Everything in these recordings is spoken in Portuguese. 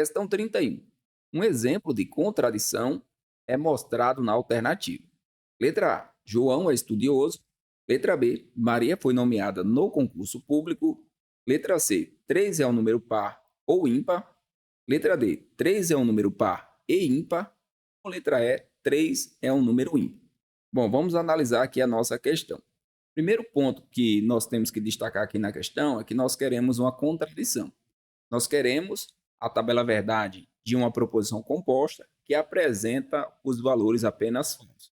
Questão 31. Um exemplo de contradição é mostrado na alternativa. Letra A. João é estudioso. Letra B. Maria foi nomeada no concurso público. Letra C. 3 é um número par ou ímpar. Letra D. 3 é um número par e ímpar. Ou letra E. 3 é um número ímpar. Bom, vamos analisar aqui a nossa questão. Primeiro ponto que nós temos que destacar aqui na questão é que nós queremos uma contradição. Nós queremos a tabela verdade de uma proposição composta que apresenta os valores apenas falsos.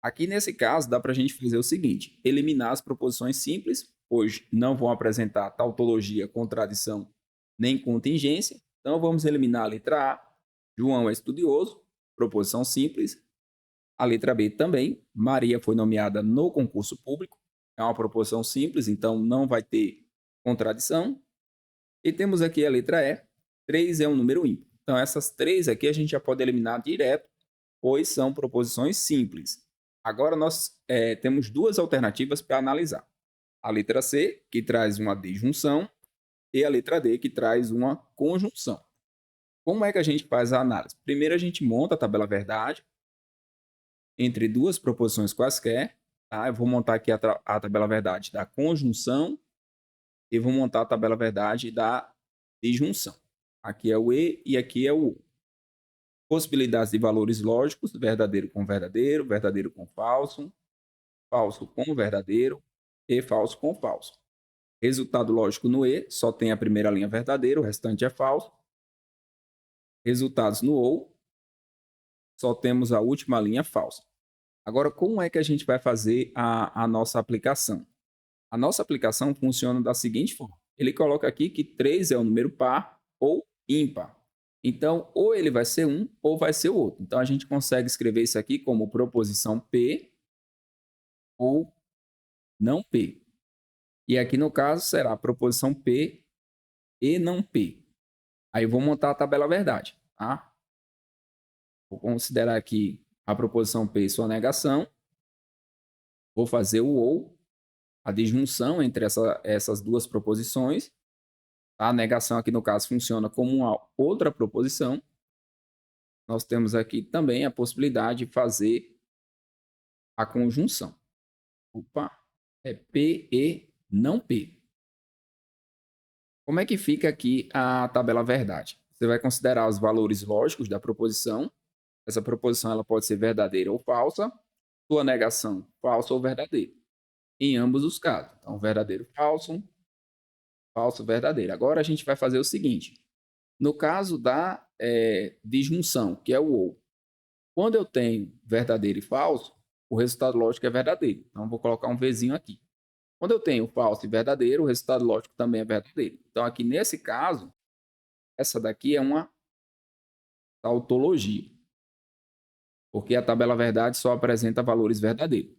Aqui nesse caso, dá para a gente fazer o seguinte: eliminar as proposições simples, pois não vão apresentar tautologia, contradição nem contingência. Então, vamos eliminar a letra A. João é estudioso, proposição simples. A letra B também. Maria foi nomeada no concurso público. É uma proposição simples, então não vai ter contradição. E temos aqui a letra E. 3 é um número ímpar. Então, essas três aqui a gente já pode eliminar direto, pois são proposições simples. Agora, nós temos duas alternativas para analisar. A letra C, que traz uma disjunção, e a letra D, que traz uma conjunção. Como é que a gente faz a análise? Primeiro, a gente monta a tabela verdade entre duas proposições quaisquer. Tá? Eu vou montar aqui a tabela verdade da conjunção e vou montar a tabela verdade da disjunção. Aqui é o E aqui é o O. Possibilidades de valores lógicos: verdadeiro com verdadeiro, verdadeiro com falso, falso com verdadeiro e falso com falso. Resultado lógico no E, só tem a primeira linha verdadeira, o restante é falso. Resultados no OU, só temos a última linha falsa. Agora, como é que a gente vai fazer a nossa aplicação? A nossa aplicação funciona da seguinte forma. Ele coloca aqui que 3 é um número par ou ímpar. Então, ou ele vai ser um ou vai ser o outro. Então, a gente consegue escrever isso aqui como proposição P ou não P. E aqui, no caso, será a proposição P e não P. Aí, eu vou montar a tabela verdade. Tá? Vou considerar aqui a proposição P e sua negação. Vou fazer o ou, a disjunção entre essas duas proposições. A negação aqui, no caso, funciona como uma outra proposição. Nós temos aqui também a possibilidade de fazer a conjunção. Opa, é P e não P. Como é que fica aqui a tabela verdade? Você vai considerar os valores lógicos da proposição. Essa proposição ela pode ser verdadeira ou falsa. Sua negação, falsa ou verdadeira. Em ambos os casos. Então, verdadeiro, falso, falso, verdadeiro. Agora, a gente vai fazer o seguinte. No caso da disjunção, que é o ou, quando eu tenho verdadeiro e falso, o resultado lógico é verdadeiro. Então, vou colocar um Vzinho aqui. Quando eu tenho falso e verdadeiro, o resultado lógico também é verdadeiro. Então, aqui nesse caso, essa daqui é uma tautologia, porque a tabela verdade só apresenta valores verdadeiros.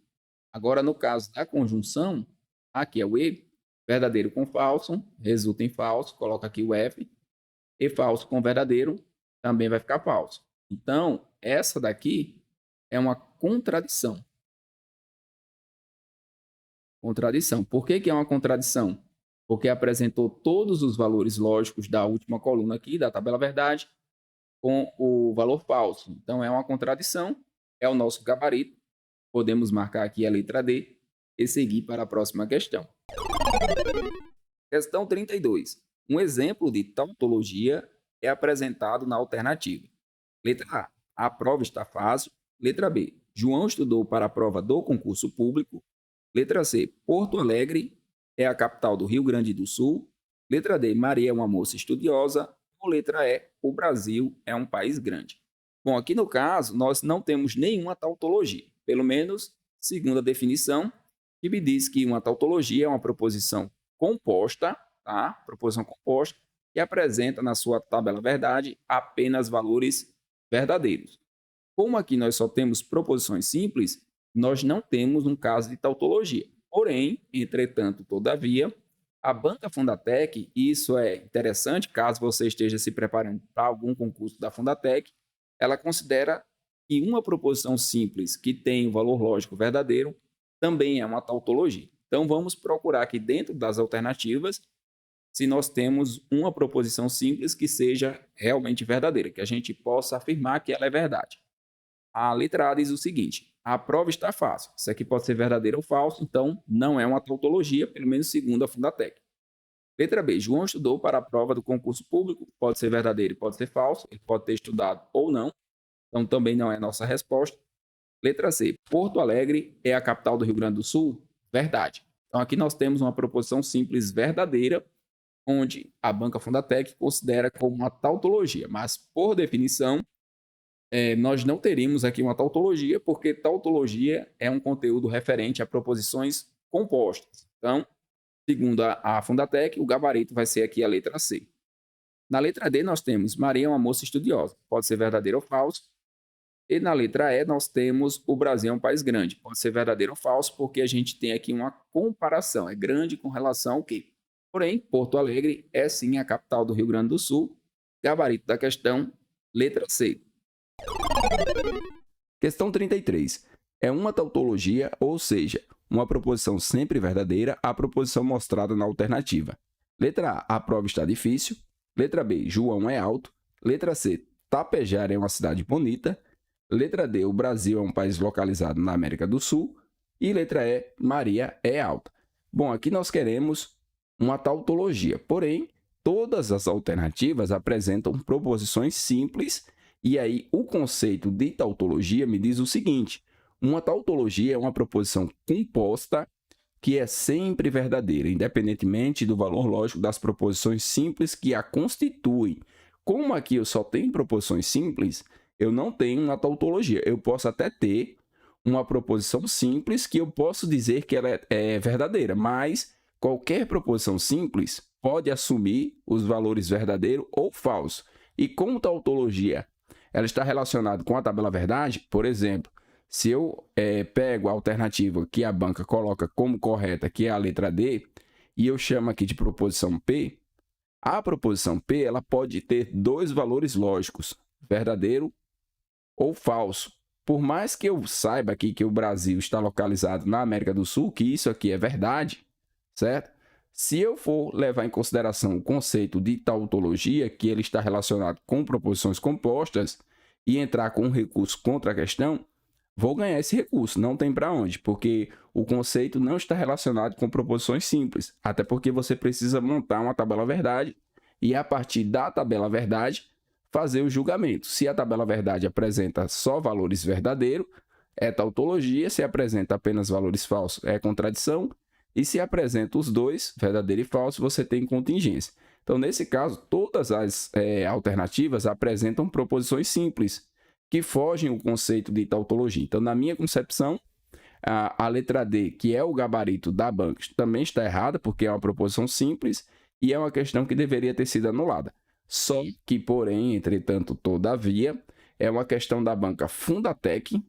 Agora, no caso da conjunção, aqui é o E, verdadeiro com falso, resulta em falso, coloca aqui o F, e falso com verdadeiro, também vai ficar falso. Então, essa daqui é uma contradição. Contradição. Por que é uma contradição? Porque apresentou todos os valores lógicos da última coluna aqui, da tabela verdade, com o valor falso. Então, é uma contradição, é o nosso gabarito. Podemos marcar aqui a letra D e seguir para a próxima questão. Questão 32. Um exemplo de tautologia é apresentado na alternativa. Letra A. A prova está fácil. Letra B. João estudou para a prova do concurso público. Letra C. Porto Alegre é a capital do Rio Grande do Sul. Letra D. Maria é uma moça estudiosa. Ou letra E. O Brasil é um país grande. Bom, aqui no caso, nós não temos nenhuma tautologia. Pelo menos, segundo a definição, que me diz que uma tautologia é uma proposição composta, tá? Proposição composta, que apresenta na sua tabela verdade apenas valores verdadeiros. Como aqui nós só temos proposições simples, nós não temos um caso de tautologia. Porém, entretanto, todavia, a Banca Fundatec, e isso é interessante caso você esteja se preparando para algum concurso da Fundatec, ela considera que uma proposição simples que tem o valor lógico verdadeiro também é uma tautologia. Então, vamos procurar aqui dentro das alternativas se nós temos uma proposição simples que seja realmente verdadeira, que a gente possa afirmar que ela é verdade. A letra A diz o seguinte: a prova está fácil. Isso aqui pode ser verdadeiro ou falso, então não é uma tautologia, pelo menos segundo a Fundatec. Letra B, João estudou para a prova do concurso público, pode ser verdadeiro e pode ser falso, ele pode ter estudado ou não, então também não é nossa resposta. Letra C, Porto Alegre é a capital do Rio Grande do Sul? Verdade. Então aqui nós temos uma proposição simples verdadeira, onde a banca Fundatec considera como uma tautologia, mas por definição, nós não teríamos aqui uma tautologia, porque tautologia é um conteúdo referente a proposições compostas. Então, segundo a Fundatec, o gabarito vai ser aqui a letra C. Na letra D, nós temos Maria é uma moça estudiosa. Pode ser verdadeiro ou falso. E na letra E, nós temos o Brasil é um país grande. Pode ser verdadeiro ou falso, porque a gente tem aqui uma comparação. É grande com relação ao quê? Porém, Porto Alegre é sim a capital do Rio Grande do Sul. Gabarito da questão, letra C. Questão 33. É uma tautologia, ou seja, uma proposição sempre verdadeira, a proposição mostrada na alternativa. Letra A prova está difícil. Letra B, João é alto. Letra C, Tapejara é uma cidade bonita. Letra D, o Brasil é um país localizado na América do Sul. E letra E, Maria é alta. Bom, aqui nós queremos uma tautologia, porém, todas as alternativas apresentam proposições simples, e aí o conceito de tautologia me diz o seguinte: uma tautologia é uma proposição composta que é sempre verdadeira, independentemente do valor lógico das proposições simples que a constituem. Como aqui eu só tenho proposições simples, eu não tenho uma tautologia. Eu posso até ter uma proposição simples que eu posso dizer que ela é verdadeira, mas qualquer proposição simples pode assumir os valores verdadeiro ou falso. E como tautologia ela está relacionada com a tabela verdade, por exemplo, se eu pego a alternativa que a banca coloca como correta, que é a letra D, e eu chamo aqui de proposição P, a proposição P ela pode ter dois valores lógicos, verdadeiro ou falso. Por mais que eu saiba aqui que o Brasil está localizado na América do Sul, que isso aqui é verdade, certo? Se eu for levar em consideração o conceito de tautologia, que ele está relacionado com proposições compostas, e entrar com um recurso contra a questão, vou ganhar esse recurso, não tem para onde, porque o conceito não está relacionado com proposições simples, até porque você precisa montar uma tabela verdade e, a partir da tabela verdade, fazer o julgamento. Se a tabela verdade apresenta só valores verdadeiros, é tautologia, se apresenta apenas valores falsos, é contradição, e se apresenta os dois, verdadeiro e falso, você tem contingência. Então, nesse caso, todas as alternativas apresentam proposições simples, que fogem o conceito de tautologia. Então, na minha concepção, a letra D, que é o gabarito da banca, também está errada, porque é uma proposição simples e é uma questão que deveria ter sido anulada. Só que, porém, entretanto, todavia, é uma questão da banca Fundatec.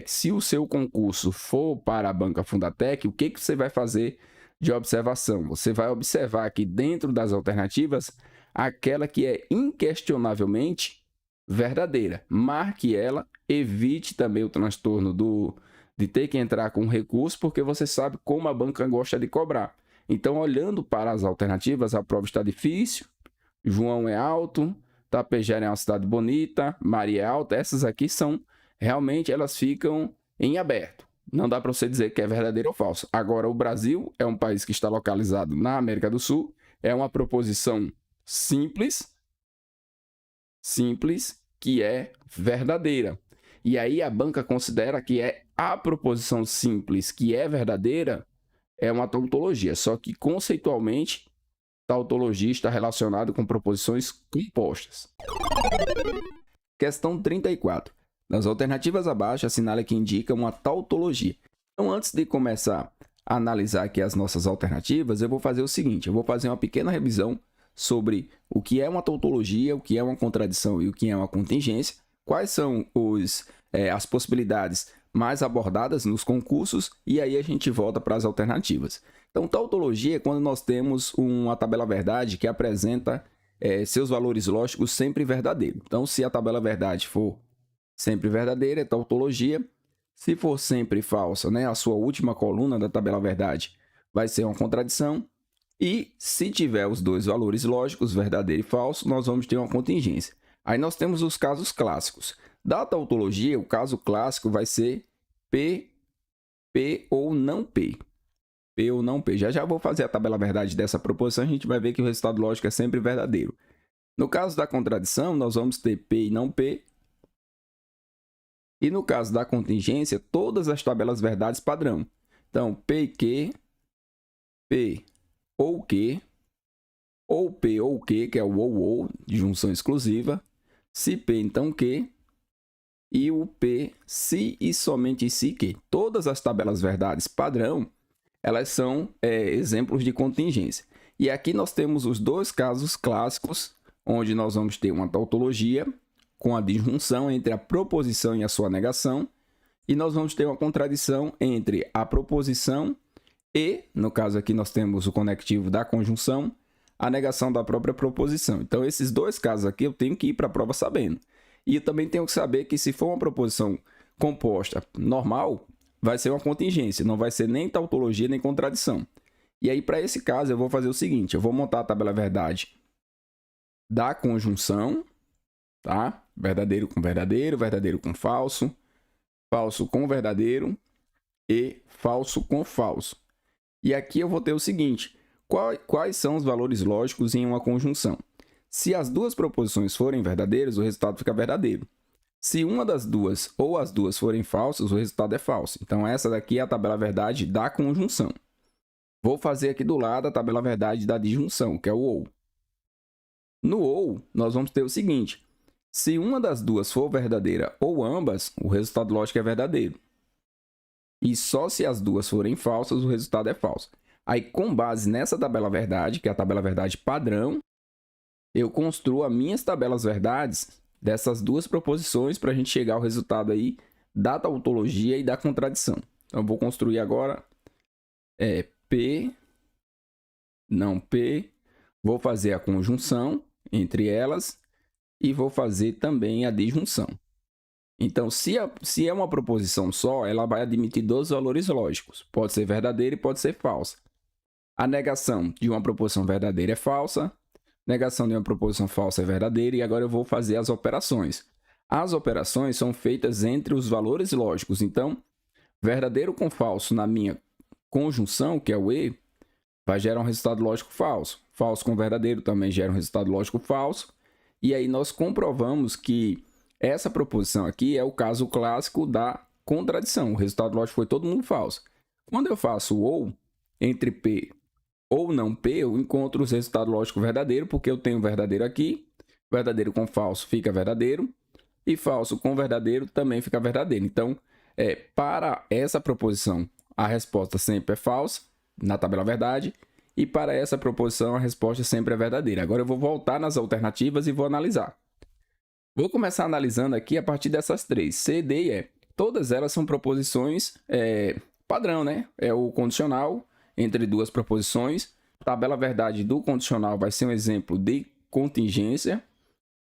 Se o seu concurso for para a banca Fundatec, o que você vai fazer de observação? Você vai observar aqui dentro das alternativas aquela que é inquestionavelmente verdadeira. Marque ela, evite também o transtorno de ter que entrar com recurso, porque você sabe como a banca gosta de cobrar. Então, olhando para as alternativas, a prova está difícil, João é alto, Tapejara é uma cidade bonita, Maria é alta, essas aqui são, realmente, elas ficam em aberto. Não dá para você dizer que é verdadeiro ou falso. Agora, o Brasil é um país que está localizado na América do Sul, é uma proposição simples, que é verdadeira. E aí a banca considera que a proposição simples que é verdadeira é uma tautologia, só que conceitualmente tautologia está relacionada com proposições compostas. Questão 34. Nas alternativas abaixo, assinale que indica uma tautologia. Então, antes de começar a analisar aqui as nossas alternativas, eu vou fazer o seguinte, eu vou fazer uma pequena revisão sobre o que é uma tautologia, o que é uma contradição e o que é uma contingência, quais são as possibilidades mais abordadas nos concursos, e aí a gente volta para as alternativas. Então, tautologia é quando nós temos uma tabela verdade que apresenta seus valores lógicos sempre verdadeiros. Então, se a tabela verdade for sempre verdadeira, é tautologia. Se for sempre falsa, né, a sua última coluna da tabela verdade vai ser uma contradição. E se tiver os dois valores lógicos, verdadeiro e falso, nós vamos ter uma contingência. Aí nós temos os casos clássicos. Da tautologia, o caso clássico vai ser P, P ou não P. P ou não P. Já vou fazer a tabela verdade dessa proposição, a gente vai ver que o resultado lógico é sempre verdadeiro. No caso da contradição, nós vamos ter P e não P. E no caso da contingência, todas as tabelas verdades padrão. Então, P e Q, P ou Q, ou P ou Q, que é o ou, de junção exclusiva. Se P, então Q. E o P, se e somente se Q. Todas as tabelas verdades padrão, elas são exemplos de contingência. E aqui nós temos os dois casos clássicos, onde nós vamos ter uma tautologia com a disjunção entre a proposição e a sua negação, e nós vamos ter uma contradição entre a proposição e, no caso aqui nós temos o conectivo da conjunção, a negação da própria proposição. Então, esses dois casos aqui eu tenho que ir para a prova sabendo. E eu também tenho que saber que se for uma proposição composta normal, vai ser uma contingência, não vai ser nem tautologia nem contradição. E aí, para esse caso, eu vou fazer o seguinte, eu vou montar a tabela verdade da conjunção, tá? Verdadeiro com verdadeiro, verdadeiro com falso, falso com verdadeiro e falso com falso. E aqui eu vou ter o seguinte, quais são os valores lógicos em uma conjunção? Se as duas proposições forem verdadeiras, o resultado fica verdadeiro. Se uma das duas ou as duas forem falsas, o resultado é falso. Então, essa daqui é a tabela verdade da conjunção. Vou fazer aqui do lado a tabela verdade da disjunção, que é o ou. No ou, nós vamos ter o seguinte, se uma das duas for verdadeira ou ambas, o resultado lógico é verdadeiro. E só se as duas forem falsas, o resultado é falso. Aí, com base nessa tabela verdade, que é a tabela verdade padrão, eu construo as minhas tabelas verdades dessas duas proposições para a gente chegar ao resultado aí da tautologia e da contradição. Então, eu vou construir agora P, não P, vou fazer a conjunção entre elas e vou fazer também a disjunção. Então, se é uma proposição só, ela vai admitir dois valores lógicos. Pode ser verdadeira e pode ser falsa. A negação de uma proposição verdadeira é falsa, negação de uma proposição falsa é verdadeira, e agora eu vou fazer as operações. As operações são feitas entre os valores lógicos. Então, verdadeiro com falso na minha conjunção, que é o E, vai gerar um resultado lógico falso. Falso com verdadeiro também gera um resultado lógico falso. E aí nós comprovamos que essa proposição aqui é o caso clássico da contradição. O resultado lógico foi todo mundo falso. Quando eu faço o ou entre P ou não P, eu encontro os resultados lógicos verdadeiro, porque eu tenho verdadeiro aqui, verdadeiro com falso fica verdadeiro, e falso com verdadeiro também fica verdadeiro. Então, para essa proposição, a resposta sempre é falsa, na tabela verdade, e para essa proposição, a resposta sempre é verdadeira. Agora eu vou voltar nas alternativas e vou analisar. Vou começar analisando aqui a partir dessas três, C, D e E. Todas elas são proposições padrão, né? É o condicional entre duas proposições. Tabela verdade do condicional vai ser um exemplo de contingência.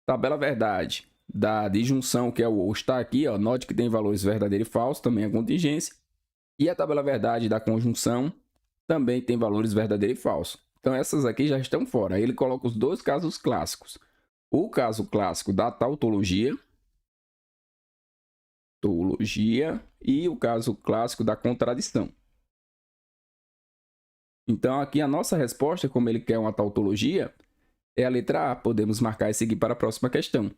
Tabela verdade da disjunção, que é o ou, está aqui, ó. Note que tem valores verdadeiro e falso, também é contingência. E a tabela verdade da conjunção também tem valores verdadeiro e falso. Então, essas aqui já estão fora. Aí ele coloca os dois casos clássicos. O caso clássico da tautologia e o caso clássico da contradição. Então, aqui a nossa resposta, como ele quer uma tautologia, é a letra A. Podemos marcar e seguir para a próxima questão.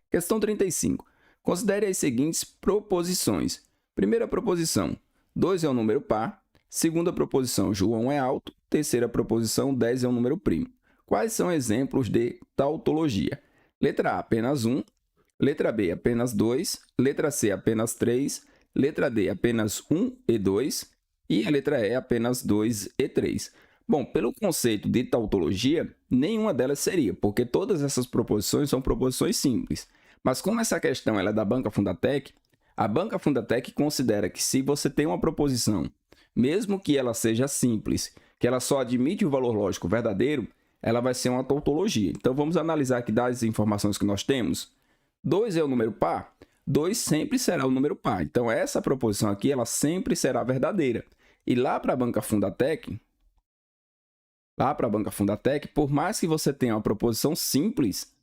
Questão 35. Considere as seguintes proposições. Primeira proposição, 2 é um número par. Segunda proposição, João é alto. Terceira proposição, 10 é um número primo. Quais são exemplos de tautologia? Letra A, apenas 1. Letra B, apenas 2. Letra C, apenas 3. Letra D, apenas 1 e 2. E a letra E, apenas 2 e 3. Bom, pelo conceito de tautologia, nenhuma delas seria, porque todas essas proposições são proposições simples. Mas como essa questão ela é da Banca Fundatec, a Banca Fundatec considera que se você tem uma proposição, mesmo que ela seja simples, que ela só admite o valor lógico verdadeiro, ela vai ser uma tautologia. Então, vamos analisar aqui das informações que nós temos. 2 é o número par? 2 sempre será o número par. Então, essa proposição aqui, ela sempre será verdadeira. E lá para a Banca Fundatec, lá para a banca Fundatec, por mais que você tenha uma proposição simples,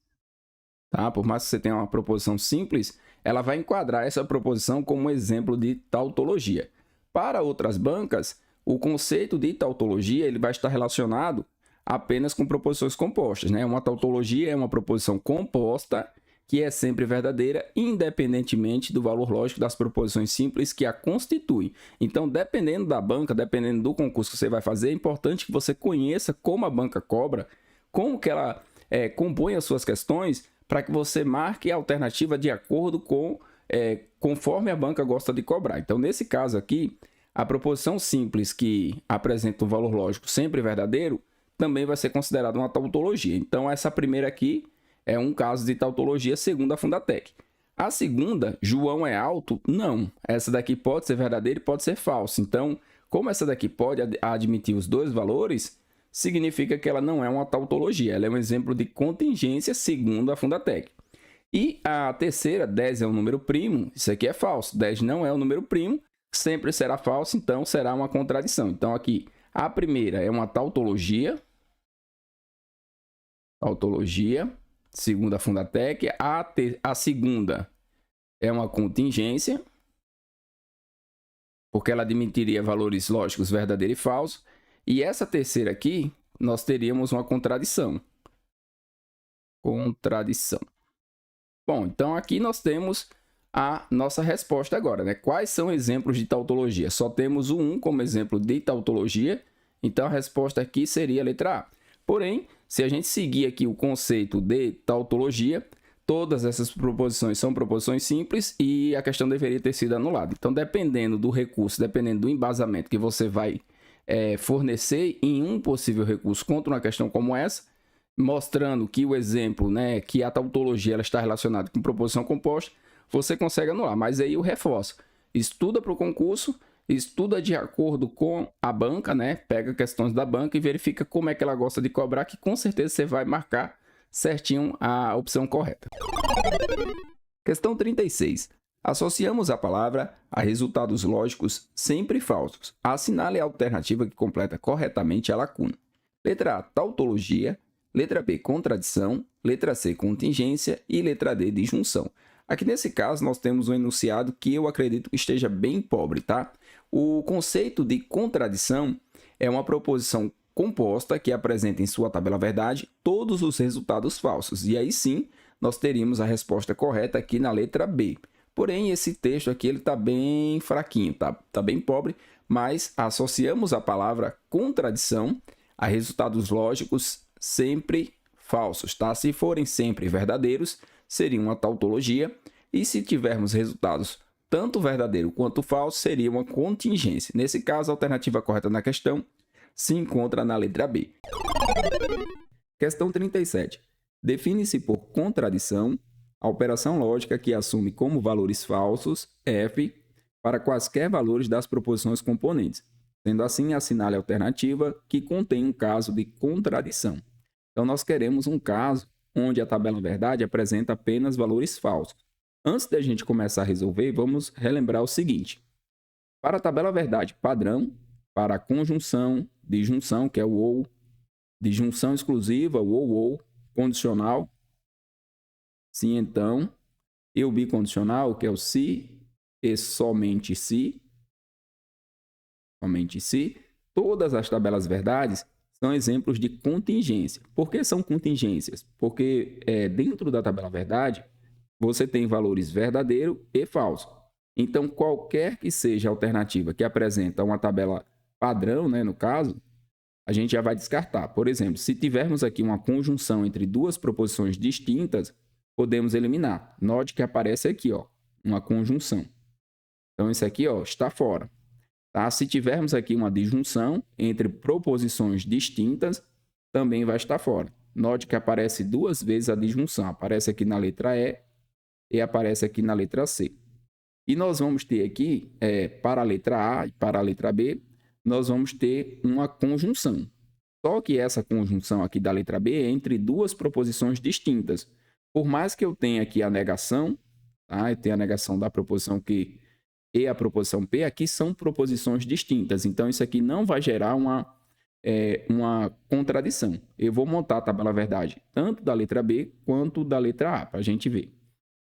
tá? Por mais que você tenha uma proposição simples, ela vai enquadrar essa proposição como um exemplo de tautologia. Para outras bancas, o conceito de tautologia ele vai estar relacionado apenas com proposições compostas, né? Uma tautologia é uma proposição composta que é sempre verdadeira, independentemente do valor lógico das proposições simples que a constituem. Então, dependendo da banca, dependendo do concurso que você vai fazer, é importante que você conheça como a banca cobra, como que ela compõe as suas questões, para que você marque a alternativa de acordo com conforme a banca gosta de cobrar. Então, nesse caso aqui, a proposição simples que apresenta um valor lógico sempre verdadeiro também vai ser considerada uma tautologia. Então, essa primeira aqui é um caso de tautologia segundo a Fundatec. A segunda, João é alto? Não. Essa daqui pode ser verdadeira e pode ser falsa. Então, como essa daqui pode admitir os dois valores, significa que ela não é uma tautologia. Ela é um exemplo de contingência segundo a Fundatec. E a terceira, 10 é um número primo. Isso aqui é falso. 10 não é um número primo, sempre será falso, então será uma contradição. Então, aqui, a primeira é uma tautologia. Tautologia. Segundo a Fundatec, a segunda é uma contingência, porque ela admitiria valores lógicos verdadeiro e falso. E essa terceira aqui, nós teríamos uma contradição. Contradição. Bom, então aqui nós temos a nossa resposta agora, né? Quais são exemplos de tautologia? Só temos o 1 como exemplo de tautologia, então a resposta aqui seria a letra A. Porém, se a gente seguir aqui o conceito de tautologia, todas essas proposições são proposições simples e a questão deveria ter sido anulada. Então, dependendo do recurso, dependendo do embasamento que você vai fornecer em um possível recurso contra uma questão como essa, mostrando que o exemplo, né, que a tautologia ela está relacionada com proposição composta, você consegue anular. Mas aí eu reforço, estuda para o concurso, estuda de acordo com a banca, né? Pega questões da banca e verifica como é que ela gosta de cobrar, que com certeza você vai marcar certinho a opção correta. Questão 36. Associamos a palavra a resultados lógicos sempre falsos. Assinale a alternativa que completa corretamente a lacuna. Letra A, tautologia. Letra B, contradição. Letra C, contingência. E letra D, disjunção. Aqui nesse caso, nós temos um enunciado que eu acredito que esteja bem pobre, tá? O conceito de contradição é uma proposição composta que apresenta em sua tabela verdade todos os resultados falsos. E aí sim, nós teríamos a resposta correta aqui na letra B. Porém, esse texto aqui está bem fraquinho, tá bem pobre, mas associamos a palavra contradição a resultados lógicos sempre falsos, tá? Se forem sempre verdadeiros, seria uma tautologia, e se tivermos resultados tanto verdadeiro quanto falso, seria uma contingência. Nesse caso, a alternativa correta na questão se encontra na letra B. Questão 37. Define-se por contradição a operação lógica que assume como valores falsos f para quaisquer valores das proposições componentes. Sendo assim, assinale a alternativa que contém um caso de contradição. Então, nós queremos um caso onde a tabela verdade apresenta apenas valores falsos. Antes da gente começar a resolver, vamos relembrar o seguinte. Para a tabela verdade padrão, para a conjunção, disjunção, que é o ou, disjunção exclusiva, o ou, condicional, sim, então, e o bicondicional, que é o se e somente se, todas as tabelas verdades são exemplos de contingência. Por que são contingências? Porque dentro da tabela verdade, você tem valores verdadeiro e falso. Então, qualquer que seja a alternativa que apresenta uma tabela padrão, né, no caso, a gente já vai descartar. Por exemplo, se tivermos aqui uma conjunção entre duas proposições distintas, podemos eliminar. Note que aparece aqui, ó, uma conjunção. Então, esse aqui, ó, está fora. Tá? Se tivermos aqui uma disjunção entre proposições distintas, também vai estar fora. Note que aparece duas vezes a disjunção. Aparece aqui na letra E aparece aqui na letra C. E nós vamos ter aqui, para a letra A e para a letra B, nós vamos ter uma conjunção. Só que essa conjunção aqui da letra B é entre duas proposições distintas. Por mais que eu tenha aqui a negação, tá? Eu tenho a negação da proposição Q e a proposição P, aqui são proposições distintas. Então, isso aqui não vai gerar uma uma contradição. Eu vou montar a tabela verdade tanto da letra B quanto da letra A, para a gente ver.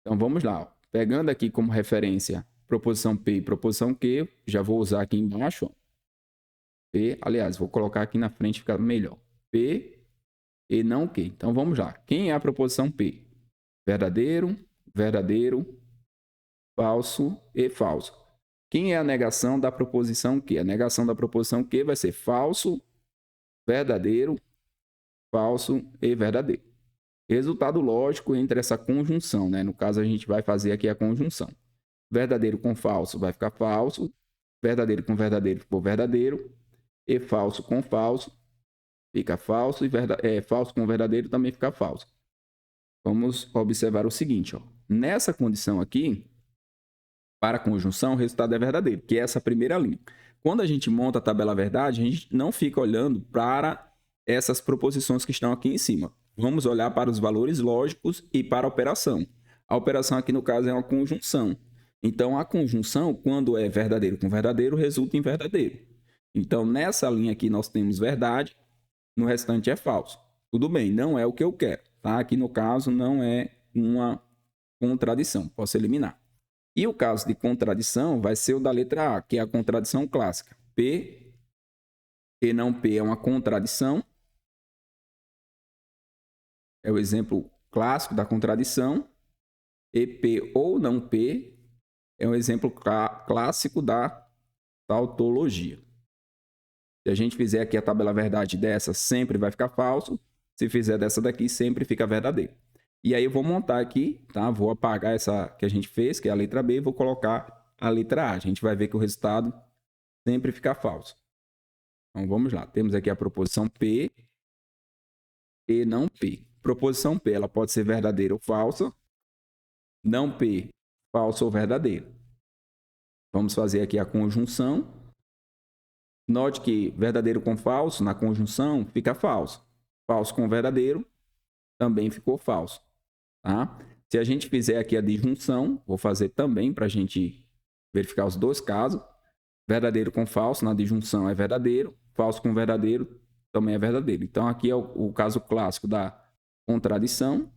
Então, vamos lá. Ó. Pegando aqui como referência proposição P e proposição Q, já vou usar aqui embaixo. Ó. P, aliás, vou colocar aqui na frente, fica melhor. P e não Q. Então, vamos lá. Quem é a proposição P? Verdadeiro, verdadeiro, falso e falso. Quem é a negação da proposição Q? A negação da proposição Q vai ser falso, verdadeiro, falso e verdadeiro. Resultado lógico entre essa conjunção, né? No caso, a gente vai fazer aqui a conjunção. Verdadeiro com falso vai ficar falso, verdadeiro com verdadeiro ficou verdadeiro, e falso com falso fica falso, e falso com verdadeiro também fica falso. Vamos observar o seguinte, ó. Nessa condição aqui, para a conjunção, o resultado é verdadeiro, que é essa primeira linha. Quando a gente monta a tabela verdade, a gente não fica olhando para essas proposições que estão aqui em cima. Vamos olhar para os valores lógicos e para a operação. A operação aqui, no caso, é uma conjunção. Então, a conjunção, quando é verdadeiro com verdadeiro, resulta em verdadeiro. Então, nessa linha aqui, nós temos verdade, no restante é falso. Tudo bem, não é o que eu quero. Tá? Aqui, no caso, não é uma contradição. Posso eliminar. E o caso de contradição vai ser o da letra A, que é a contradição clássica. P e não P é uma contradição. É o exemplo clássico da contradição. E P ou não P é um exemplo clássico da tautologia. Se a gente fizer aqui a tabela verdade dessa, sempre vai ficar falso. Se fizer dessa daqui, sempre fica verdadeiro. E aí eu vou montar aqui, tá? Vou apagar essa que a gente fez, que é a letra B, e vou colocar a letra A. A gente vai ver que o resultado sempre fica falso. Então, vamos lá. Temos aqui a proposição P e não P. Proposição P, ela pode ser verdadeira ou falsa. Não P, falso ou verdadeiro. Vamos fazer aqui a conjunção. Note que verdadeiro com falso, na conjunção, fica falso. Falso com verdadeiro, também ficou falso. Tá? Se a gente fizer aqui a disjunção, vou fazer também para a gente verificar os dois casos. Verdadeiro com falso, na disjunção é verdadeiro. Falso com verdadeiro, também é verdadeiro. Então, aqui é o caso clássico da contradição.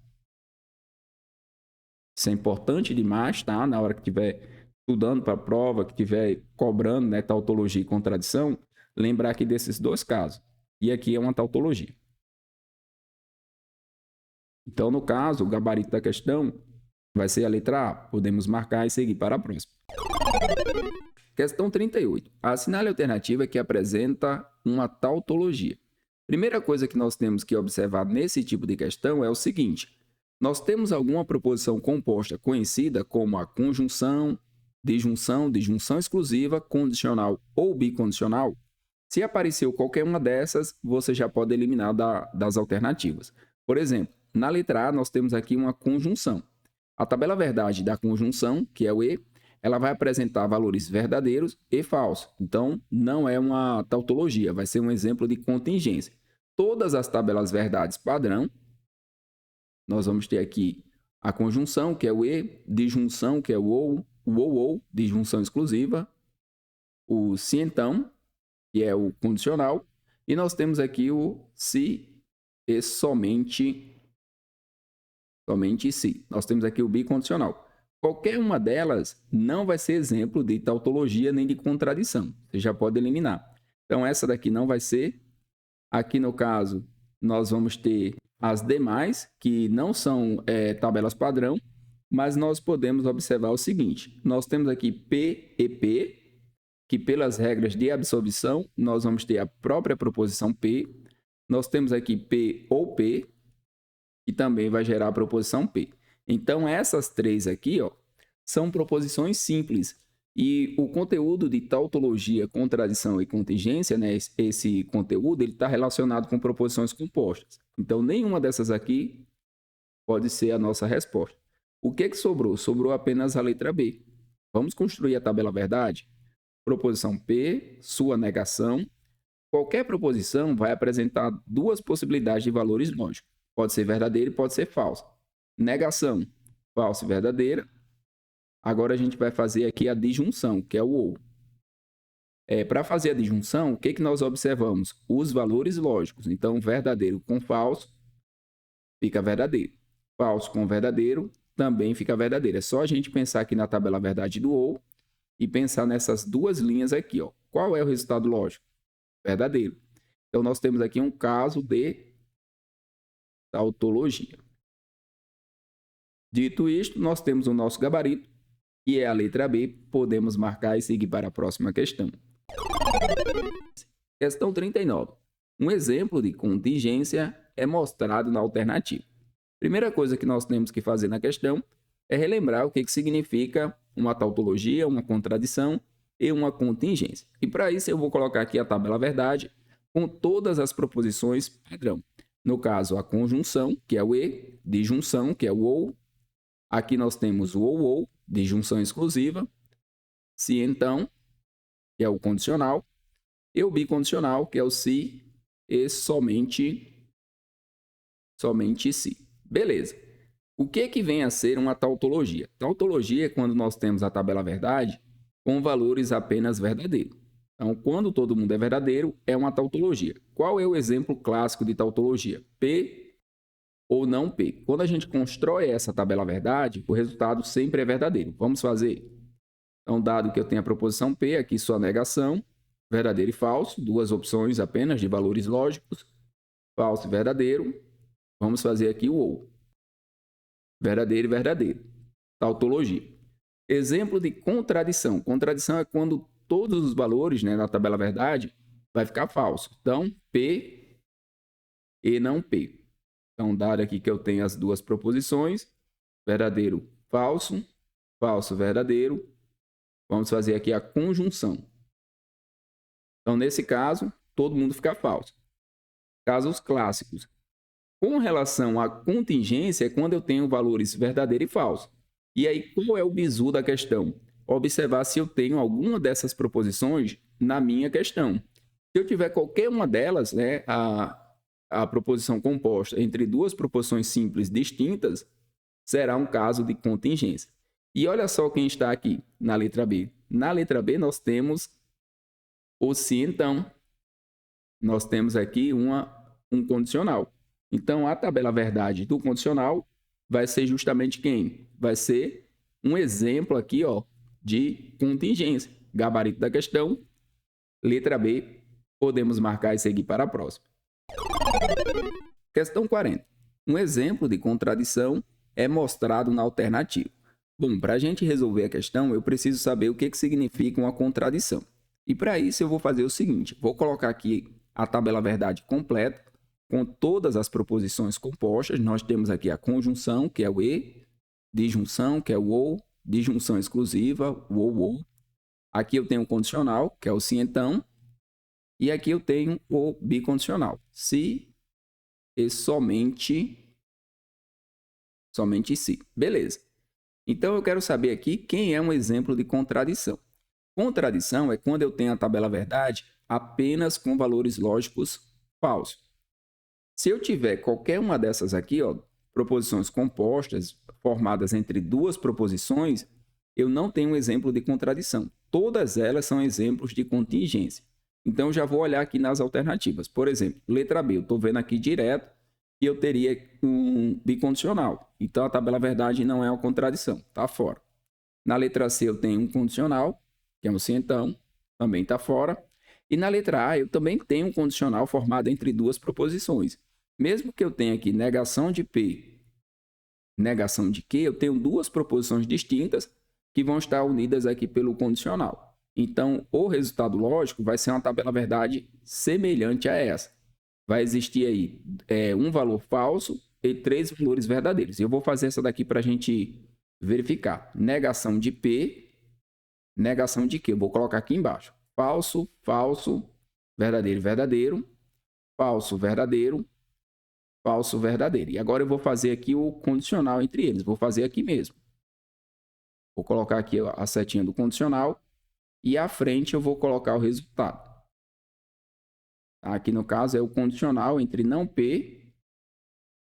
Isso é importante demais, tá? Na hora que estiver estudando para a prova, que estiver cobrando, né, tautologia e contradição, lembrar aqui desses dois casos. E aqui é uma tautologia. Então, no caso, o gabarito da questão vai ser a letra A. Podemos marcar e seguir para a próxima. Questão 38. Assinale a alternativa que apresenta uma tautologia. Primeira coisa que nós temos que observar nesse tipo de questão é o seguinte. Nós temos alguma proposição composta conhecida como a conjunção, disjunção exclusiva, condicional ou bicondicional? Se apareceu qualquer uma dessas, você já pode eliminar das alternativas. Por exemplo, na letra A, nós temos aqui uma conjunção. A tabela verdade da conjunção, que é o E, ela vai apresentar valores verdadeiros e falsos. Então, não é uma tautologia, vai ser um exemplo de contingência. Todas as tabelas verdades padrão, nós vamos ter aqui a conjunção, que é o E, disjunção, que é o ou, disjunção exclusiva, o se então, que é o condicional, e nós temos aqui o se e somente se. Nós temos aqui o bicondicional. Qualquer uma delas não vai ser exemplo de tautologia nem de contradição. Você já pode eliminar. Então, essa daqui não vai ser. Aqui, no caso, nós vamos ter as demais, que não são tabelas padrão, mas nós podemos observar o seguinte. Nós temos aqui P e P, que pelas regras de absorção, nós vamos ter a própria proposição P. Nós temos aqui P ou P, que também vai gerar a proposição P. Então, essas três aqui, ó, são proposições simples. E o conteúdo de tautologia, contradição e contingência, né, esse conteúdo, ele está relacionado com proposições compostas. Então, nenhuma dessas aqui pode ser a nossa resposta. O que que sobrou? Sobrou apenas a letra B. Vamos construir a tabela verdade? Proposição P, sua negação. Qualquer proposição vai apresentar duas possibilidades de valores lógicos. Pode ser verdadeira e pode ser falsa. Negação, falsa e verdadeira. Agora a gente vai fazer aqui a disjunção, que é o ou. Para fazer a disjunção, o que nós observamos? Os valores lógicos. Então, verdadeiro com falso fica verdadeiro. Falso com verdadeiro também fica verdadeiro. É só a gente pensar aqui na tabela verdade do ou e pensar nessas duas linhas aqui. Ó. Qual é o resultado lógico? Verdadeiro. Então, nós temos aqui um caso de tautologia. Dito isto, nós temos o nosso gabarito, que é a letra B. Podemos marcar e seguir para a próxima questão. Questão 39. Um exemplo de contingência é mostrado na alternativa. Primeira coisa que nós temos que fazer na questão é relembrar o que significa uma tautologia, uma contradição e uma contingência. E para isso eu vou colocar aqui a tabela verdade com todas as proposições padrão. No caso, a conjunção, que é o e, disjunção, que é o ou. Aqui nós temos o ou, disjunção exclusiva. Se então, que é o condicional. E o bicondicional, que é o se e somente se. Beleza. O que vem a ser uma tautologia? Tautologia é quando nós temos a tabela verdade com valores apenas verdadeiros. Então, quando todo mundo é verdadeiro, é uma tautologia. Qual é o exemplo clássico de tautologia? P ou não P. Quando a gente constrói essa tabela verdade, o resultado sempre é verdadeiro. Vamos fazer? Então, dado que eu tenho a proposição P, aqui sua negação, verdadeiro e falso, duas opções apenas de valores lógicos, falso e verdadeiro. Vamos fazer aqui o ou. Verdadeiro e verdadeiro. Tautologia. Exemplo de contradição. Contradição é quando todos os valores, né, na tabela verdade vai ficar falso. Então, P e não P. Então, dado aqui que eu tenho as duas proposições, verdadeiro, falso, falso, verdadeiro, vamos fazer aqui a conjunção. Então, nesse caso, todo mundo fica falso. Casos clássicos. Com relação à contingência, é quando eu tenho valores verdadeiro e falso. E aí, qual é o bizu da questão? Observar se eu tenho alguma dessas proposições na minha questão. Se eu tiver qualquer uma delas, né, a proposição composta entre duas proposições simples distintas, será um caso de contingência. E olha só quem está aqui na letra B. Na letra B, nós temos o se então. Nós temos aqui um condicional. Então, a tabela verdade do condicional vai ser justamente quem? Vai ser um exemplo aqui, ó, de contingência. Gabarito da questão, letra B, podemos marcar e seguir para a próxima. Questão 40. Um exemplo de contradição é mostrado na alternativa. Bom, para a gente resolver a questão, eu preciso saber o que significa uma contradição. E para isso eu vou fazer o seguinte, vou colocar aqui a tabela verdade completa, com todas as proposições compostas. Nós temos aqui a conjunção, que é o e, disjunção, que é o ou, disjunção exclusiva, o ou. Aqui eu tenho o condicional, que é o se então, e aqui eu tenho o bicondicional, se e somente se. Beleza. Então eu quero saber aqui quem é um exemplo de contradição. Contradição é quando eu tenho a tabela verdade apenas com valores lógicos falsos. Se eu tiver qualquer uma dessas aqui, ó, proposições compostas formadas entre duas proposições, eu não tenho um exemplo de contradição. Todas elas são exemplos de contingência. Então, eu já vou olhar aqui nas alternativas. Por exemplo, letra B, eu estou vendo aqui direto que eu teria um bicondicional. Então, a tabela verdade não é uma contradição, está fora. Na letra C, eu tenho um condicional, que é um se então, também está fora. E na letra A, eu também tenho um condicional formado entre duas proposições. Mesmo que eu tenha aqui negação de P, negação de Q, eu tenho duas proposições distintas que vão estar unidas aqui pelo condicional. Então, o resultado lógico vai ser uma tabela verdade semelhante a essa. Vai existir aí um valor falso e três valores verdadeiros. E eu vou fazer essa daqui para a gente verificar. Negação de P, negação de Q. Eu vou colocar aqui embaixo. Falso, falso, verdadeiro, verdadeiro, falso, verdadeiro, falso, verdadeiro. E agora eu vou fazer aqui o condicional entre eles. Vou fazer aqui mesmo. Vou colocar aqui a setinha do condicional e à frente eu vou colocar o resultado. Aqui no caso é o condicional entre não P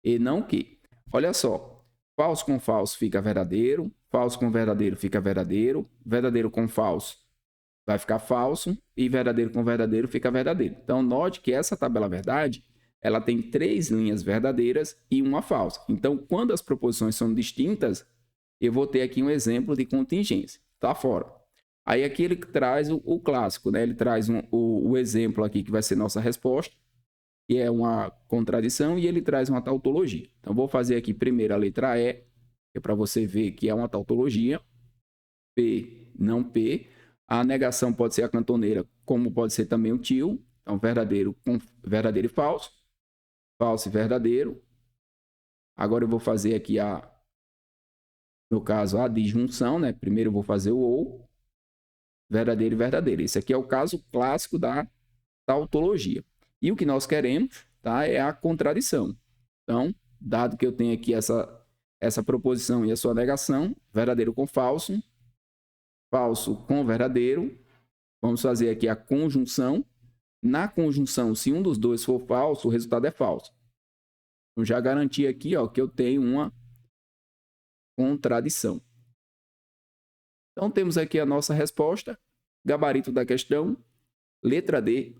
e não Q. Olha só. Falso com falso fica verdadeiro. Falso com verdadeiro fica verdadeiro. Verdadeiro com falso vai ficar falso e verdadeiro com verdadeiro fica verdadeiro. Então, note que essa tabela verdade, ela tem 3 linhas verdadeiras e uma falsa. Então, quando as proposições são distintas, eu vou ter aqui um exemplo de contingência. Está fora. Aí aqui ele traz o clássico, né? Ele traz o exemplo aqui que vai ser nossa resposta, que é uma contradição, e ele traz uma tautologia. Então, vou fazer aqui primeiro a letra E, que é para você ver que é uma tautologia. P, não P. A negação pode ser a cantoneira, como pode ser também o tio. Então, verdadeiro com verdadeiro e falso. Falso e verdadeiro. Agora eu vou fazer aqui no caso, a disjunção, né? Primeiro eu vou fazer o ou, verdadeiro e verdadeiro. Esse aqui é o caso clássico da tautologia. E o que nós queremos, tá, é a contradição. Então, dado que eu tenho aqui essa proposição e a sua negação, verdadeiro com falso, falso com verdadeiro, vamos fazer aqui a conjunção. Na conjunção, se um dos dois for falso, o resultado é falso. Eu já garanti aqui, ó, que eu tenho uma contradição. Então, temos aqui a nossa resposta. Gabarito da questão, letra D,